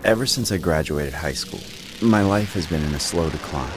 Ever since I graduated high school, my life has been in a slow decline.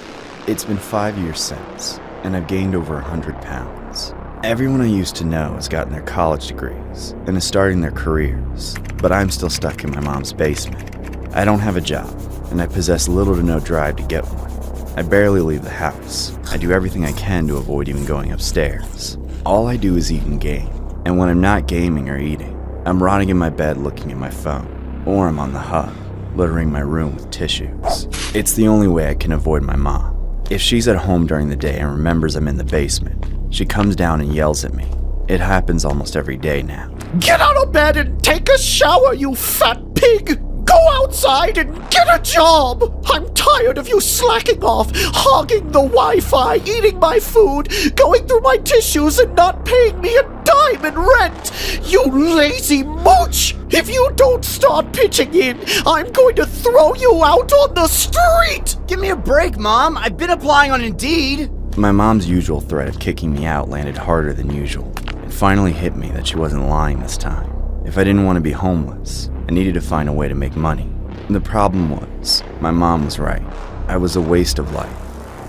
It's been 5 years since, and I've gained over 100 pounds. Everyone I used to know has gotten their college degrees and is starting their careers, but I'm still stuck in my mom's basement. I don't have a job, and I possess little to no drive to get one. I barely leave the house. I do everything I can to avoid even going upstairs. All I do is eat and game, and when I'm not gaming or eating, I'm rotting in my bed looking at my phone, or I'm on the hub, littering my room with tissues. It's the only way I can avoid my mom. If she's at home during the day and remembers I'm in the basement, she comes down and yells at me. It happens almost every day now. Get out of bed and take a shower, you fat pig! Go outside and get a job! I'm tired of you slacking off, hogging the Wi-Fi, eating my food, going through my tissues and not paying me a dime in rent! You lazy mooch! If you don't start pitching in, I'm going to throw you out on the street! Give me a break, Mom. I've been applying on Indeed. My mom's usual threat of kicking me out landed harder than usual. It finally hit me that she wasn't lying this time. If I didn't want to be homeless, I needed to find a way to make money. The problem was, my mom was right. I was a waste of life.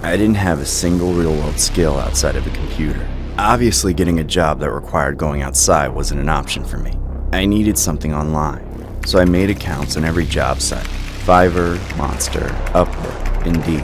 I didn't have a single real-world skill outside of a computer. Obviously, getting a job that required going outside wasn't an option for me. I needed something online, so I made accounts on every job site. Fiverr, Monster, Upwork, Indeed,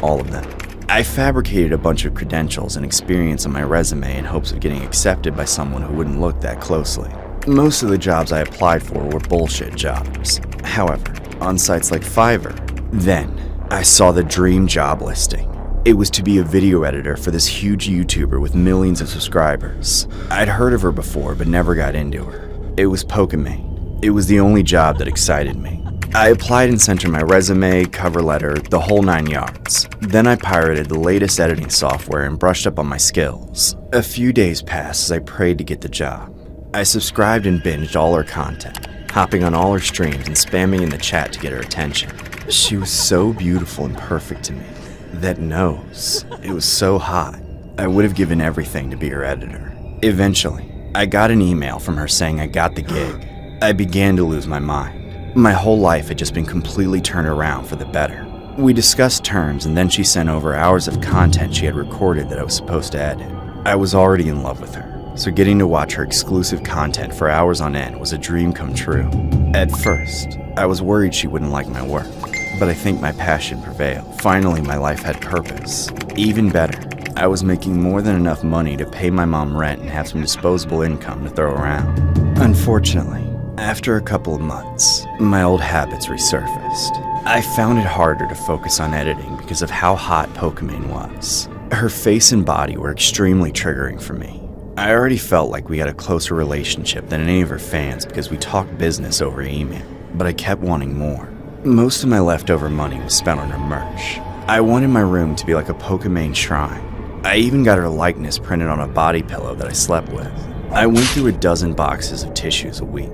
all of them. I fabricated a bunch of credentials and experience on my resume in hopes of getting accepted by someone who wouldn't look that closely. Most of the jobs I applied for were bullshit jobs. However, on sites like Fiverr, then I saw the dream job listing. It was to be a video editor for this huge YouTuber with millions of subscribers. I'd heard of her before, but never got into her. It was Pokimane. It was the only job that excited me. I applied and sent her my resume, cover letter, the whole 9 yards. Then I pirated the latest editing software and brushed up on my skills. A few days passed as I prayed to get the job. I subscribed and binged all her content, hopping on all her streams and spamming in the chat to get her attention. She was so beautiful and perfect to me. That nose, it was so hot. I would have given everything to be her editor. Eventually, I got an email from her saying I got the gig. I began to lose my mind. My whole life had just been completely turned around for the better. We discussed terms, and then she sent over hours of content she had recorded that I was supposed to edit. I was already in love with her, so getting to watch her exclusive content for hours on end was a dream come true. At first, I was worried she wouldn't like my work, but I think my passion prevailed. Finally, my life had purpose. Even better, I was making more than enough money to pay my mom rent and have some disposable income to throw around. Unfortunately, after a couple of months, my old habits resurfaced. I found it harder to focus on editing because of how hot Pokimane was. Her face and body were extremely triggering for me. I already felt like we had a closer relationship than any of her fans because we talked business over email, but I kept wanting more. Most of my leftover money was spent on her merch. I wanted my room to be like a Pokimane shrine. I even got her likeness printed on a body pillow that I slept with. I went through a dozen boxes of tissues a week.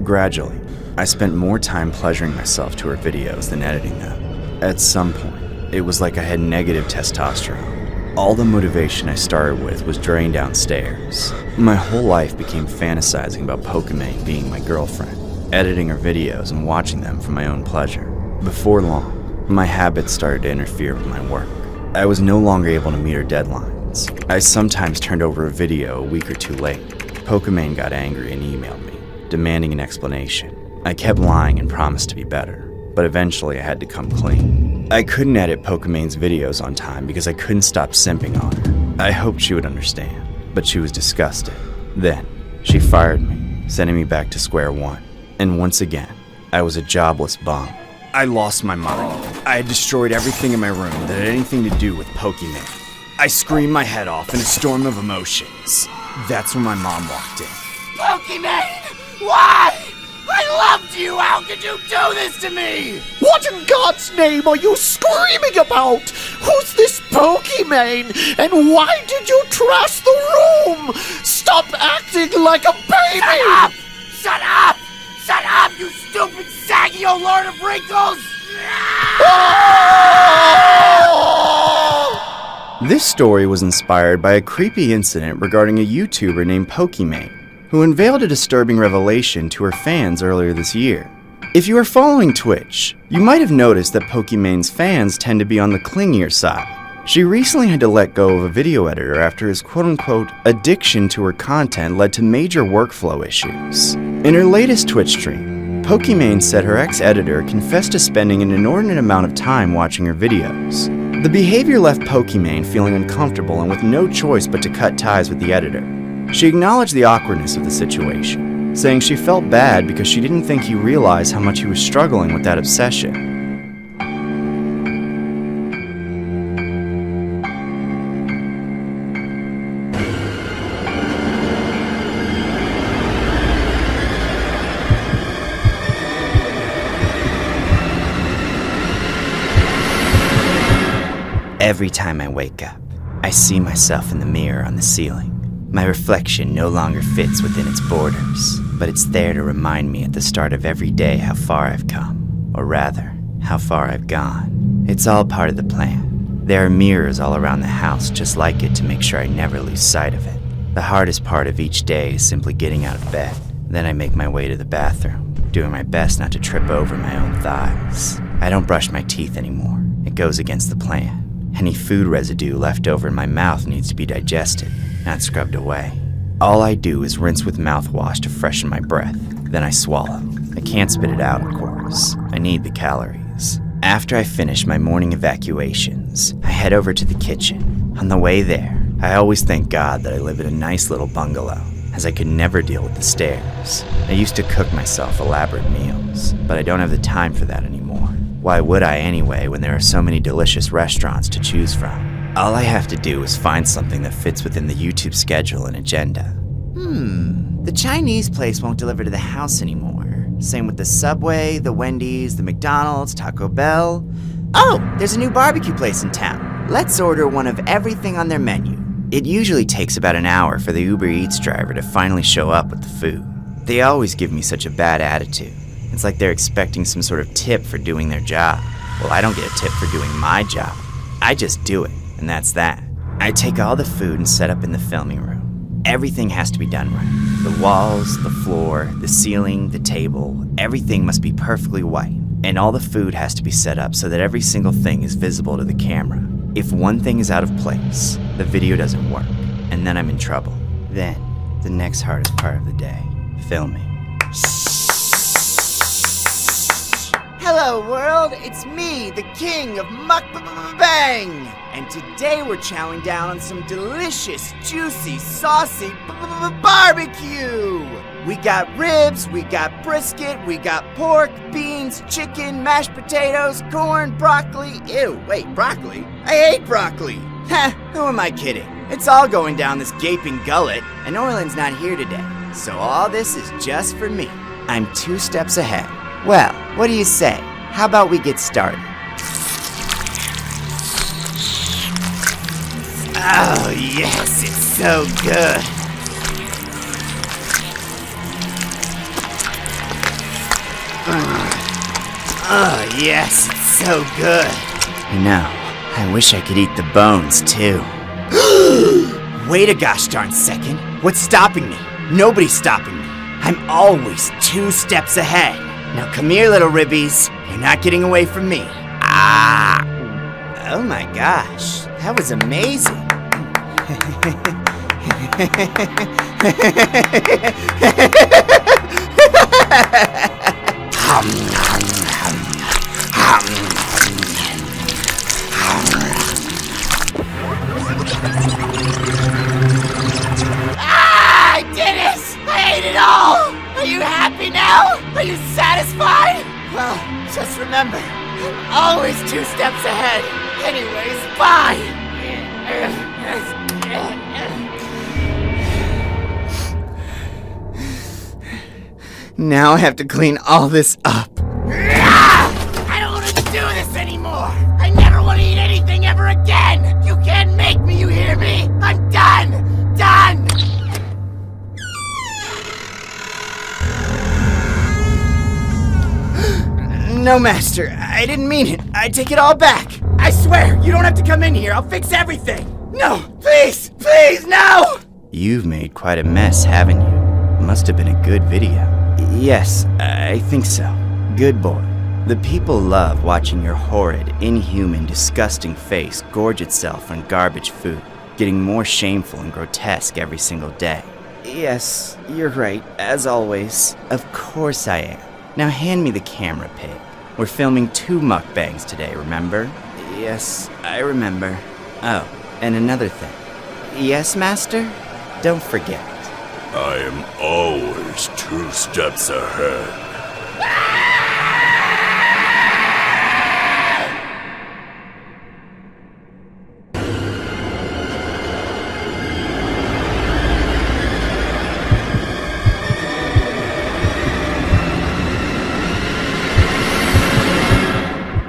Gradually, I spent more time pleasuring myself to her videos than editing them. At some point, it was like I had negative testosterone. All the motivation I started with was drained downstairs. My whole life became fantasizing about Pokimane being my girlfriend, editing her videos and watching them for my own pleasure. Before long, my habits started to interfere with my work. I was no longer able to meet her deadlines. I sometimes turned over a video a week or two late. Pokimane got angry and emailed me, demanding an explanation. I kept lying and promised to be better, but eventually I had to come clean. I couldn't edit Pokimane's videos on time because I couldn't stop simping on her. I hoped she would understand, but she was disgusted. Then, she fired me, sending me back to square one. And once again, I was a jobless bum. I lost my mind. I had destroyed everything in my room that had anything to do with Pokimane. I screamed my head off in a storm of emotions. That's when my mom walked in. Pokimane! Why? I loved you! How could you do this to me? What in God's name are you screaming about? Who's this Pokimane? And why did you trash the room? Stop acting like a baby! Shut up! Shut up! Shut up, you stupid saggy old lord of wrinkles! This story was inspired by a creepy incident regarding a YouTuber named Pokimane, who unveiled a disturbing revelation to her fans earlier this year. If you are following Twitch, you might have noticed that Pokemon's fans tend to be on the clingier side. She recently had to let go of a video editor after his quote-unquote addiction to her content led to major workflow issues. In her latest Twitch stream, Pokimane said her ex-editor confessed to spending an inordinate amount of time watching her videos. The behavior left Pokimane feeling uncomfortable and with no choice but to cut ties with the editor. She acknowledged the awkwardness of the situation, saying she felt bad because she didn't think he realized how much he was struggling with that obsession. Every time I wake up, I see myself in the mirror on the ceiling. My reflection no longer fits within its borders, but it's there to remind me at the start of every day how far I've come, or rather, how far I've gone. It's all part of the plan. There are mirrors all around the house just like it to make sure I never lose sight of it. The hardest part of each day is simply getting out of bed. Then I make my way to the bathroom, doing my best not to trip over my own thighs. I don't brush my teeth anymore. It goes against the plan. Any food residue left over in my mouth needs to be digested, not scrubbed away. All I do is rinse with mouthwash to freshen my breath, then I swallow. I can't spit it out, of course. I need the calories. After I finish my morning evacuations, I head over to the kitchen. On the way there, I always thank God that I live in a nice little bungalow, as I could never deal with the stairs. I used to cook myself elaborate meals, but I don't have the time for that anymore. Why would I anyway when there are so many delicious restaurants to choose from? All I have to do is find something that fits within the YouTube schedule and agenda. The Chinese place won't deliver to the house anymore. Same with the Subway, the Wendy's, the McDonald's, Taco Bell. Oh, there's a new barbecue place in town. Let's order one of everything on their menu. It usually takes about an hour for the Uber Eats driver to finally show up with the food. They always give me such a bad attitude. It's like they're expecting some sort of tip for doing their job. Well, I don't get a tip for doing my job. I just do it, and that's that. I take all the food and set up in the filming room. Everything has to be done right. The walls, the floor, the ceiling, the table, everything must be perfectly white. And all the food has to be set up so that every single thing is visible to the camera. If one thing is out of place, the video doesn't work, and then I'm in trouble. Then, the next hardest part of the day, filming. Hello world, it's me, the king of mukbang! And today we're chowing down on some delicious, juicy, saucy barbecue! We got ribs, we got brisket, we got pork, beans, chicken, mashed potatoes, corn, broccoli. Ew, wait, broccoli? I hate broccoli! Heh, who am I kidding? It's all going down this gaping gullet, and Orland's not here today, so all this is just for me. I'm 2 steps ahead. Well, what do you say? How about we get started? Oh, yes, it's so good. Oh, yes, it's so good. You know, I wish I could eat the bones, too. Wait a gosh darn second. What's stopping me? Nobody's stopping me. I'm always 2 steps ahead. Now come here, little ribbies. You're not getting away from me. Ah! Oh my gosh, that was amazing. Ah! I did it! I ate it all! Are you happy now? Are you satisfied? Well, just remember, I'm always 2 steps ahead. Anyways, bye! Now I have to clean all this up. I don't want to do this anymore! I never want to eat anything ever again! You can't make me, you hear me? I'm done! Done! No, Master, I didn't mean it. I take it all back. I swear, you don't have to come in here. I'll fix everything. No, please, please, no! You've made quite a mess, haven't you? Must have been a good video. Yes, I think so. Good boy. The people love watching your horrid, inhuman, disgusting face gorge itself on garbage food, getting more shameful and grotesque every single day. Yes, you're right, as always. Of course I am. Now hand me the camera, pig. We're filming 2 mukbangs today, remember? Yes, I remember. Oh, and another thing. Yes, master? Don't forget. I am always 2 steps ahead.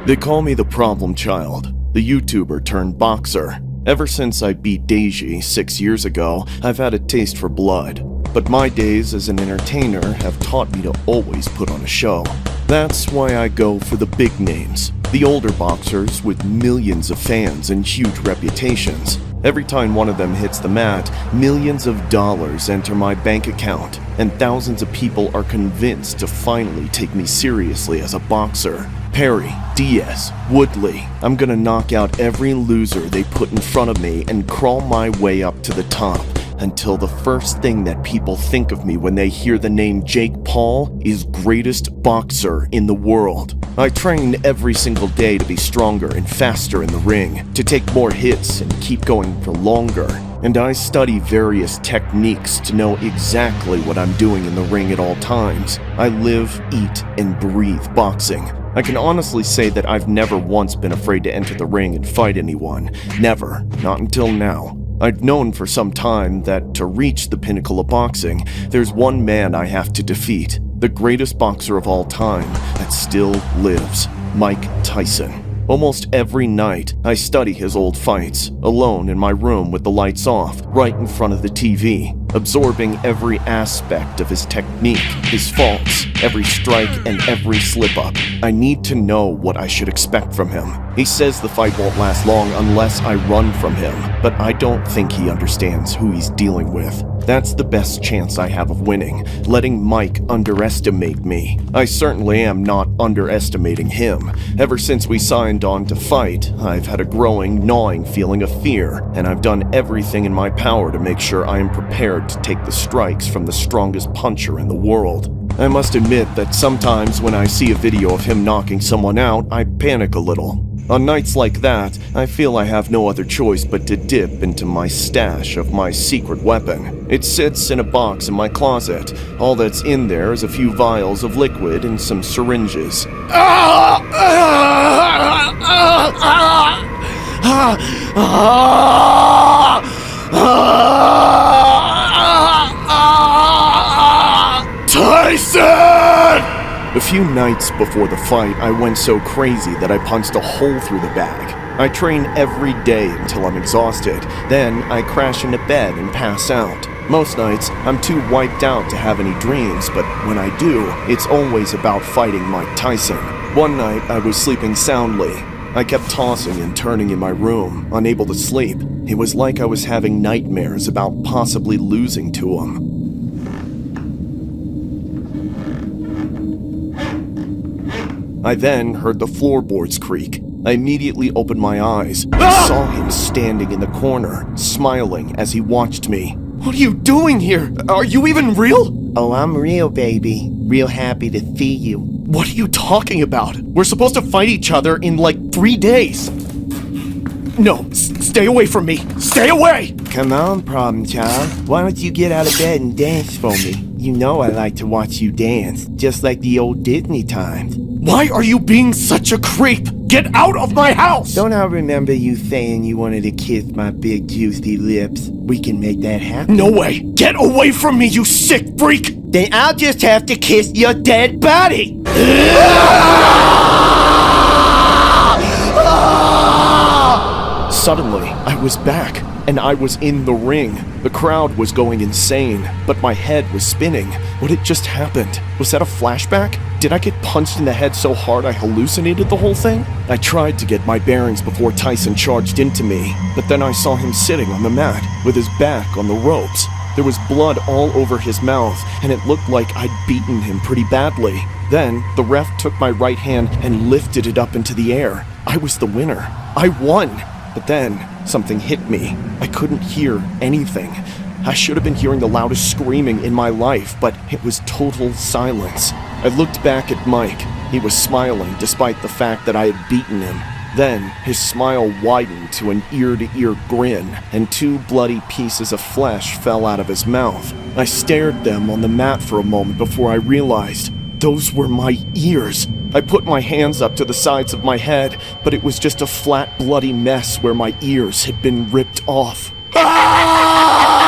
They call me the problem child, the YouTuber turned boxer. Ever since I beat Daisy 6 years ago, I've had a taste for blood. But my days as an entertainer have taught me to always put on a show. That's why I go for the big names, the older boxers with millions of fans and huge reputations. Every time one of them hits the mat, millions of dollars enter my bank account, and thousands of people are convinced to finally take me seriously as a boxer. Perry, Diaz, Woodley, I'm gonna knock out every loser they put in front of me and crawl my way up to the top until the first thing that people think of me when they hear the name Jake Paul is greatest boxer in the world. I train every single day to be stronger and faster in the ring, to take more hits and keep going for longer. And I study various techniques to know exactly what I'm doing in the ring at all times. I live, eat, and breathe boxing. I can honestly say that I've never once been afraid to enter the ring and fight anyone. Never. Not until now. I've known for some time that to reach the pinnacle of boxing, there's one man I have to defeat. The greatest boxer of all time that still lives. Mike Tyson. Almost every night, I study his old fights, alone in my room with the lights off, right in front of the TV, absorbing every aspect of his technique, his faults, every strike and every slip-up. I need to know what I should expect from him. He says the fight won't last long unless I run from him, but I don't think he understands who he's dealing with. That's the best chance I have of winning, letting Mike underestimate me. I certainly am not underestimating him. Ever since we signed on to fight, I've had a growing, gnawing feeling of fear, and I've done everything in my power to make sure I am prepared to take the strikes from the strongest puncher in the world. I must admit that sometimes when I see a video of him knocking someone out, I panic a little. On nights like that, I feel I have no other choice but to dip into my stash of my secret weapon. It sits in a box in my closet. All that's in there is a few vials of liquid and some syringes. Tyson! A few nights before the fight, I went so crazy that I punched a hole through the bag. I train every day until I'm exhausted. Then I crash into bed and pass out. Most nights, I'm too wiped out to have any dreams, but when I do, it's always about fighting Mike Tyson. One night, I was sleeping soundly. I kept tossing and turning in my room, unable to sleep. It was like I was having nightmares about possibly losing to him. I then heard the floorboards creak. I immediately opened my eyes and saw him standing in the corner, smiling as he watched me. What are you doing here? Are you even real? Oh, I'm real, baby. Real happy to see you. What are you talking about? We're supposed to fight each other in like 3 days. No, stay away from me. Stay away! Come on, problem child. Why don't you get out of bed and dance for me? You know I like to watch you dance, just like the old Disney times. Why are you being such a creep? Get out of my house! Don't I remember you saying you wanted to kiss my big juicy lips? We can make that happen. No way! Get away from me, you sick freak! Then I'll just have to kiss your dead body! Suddenly, I was back, and I was in the ring. The crowd was going insane, but my head was spinning. What had just happened? Was that a flashback? Did I get punched in the head so hard I hallucinated the whole thing? I tried to get my bearings before Tyson charged into me, but then I saw him sitting on the mat, with his back on the ropes. There was blood all over his mouth, and it looked like I'd beaten him pretty badly. Then, the ref took my right hand and lifted it up into the air. I was the winner. I won! But then, something hit me. I couldn't hear anything. I should have been hearing the loudest screaming in my life, but it was total silence. I looked back at Mike. He was smiling despite the fact that I had beaten him. Then, his smile widened to an ear-to-ear grin, and 2 bloody pieces of flesh fell out of his mouth. I stared them on the mat for a moment before I realized those were my ears. I put my hands up to the sides of my head, but it was just a flat, bloody mess where my ears had been ripped off. Ah!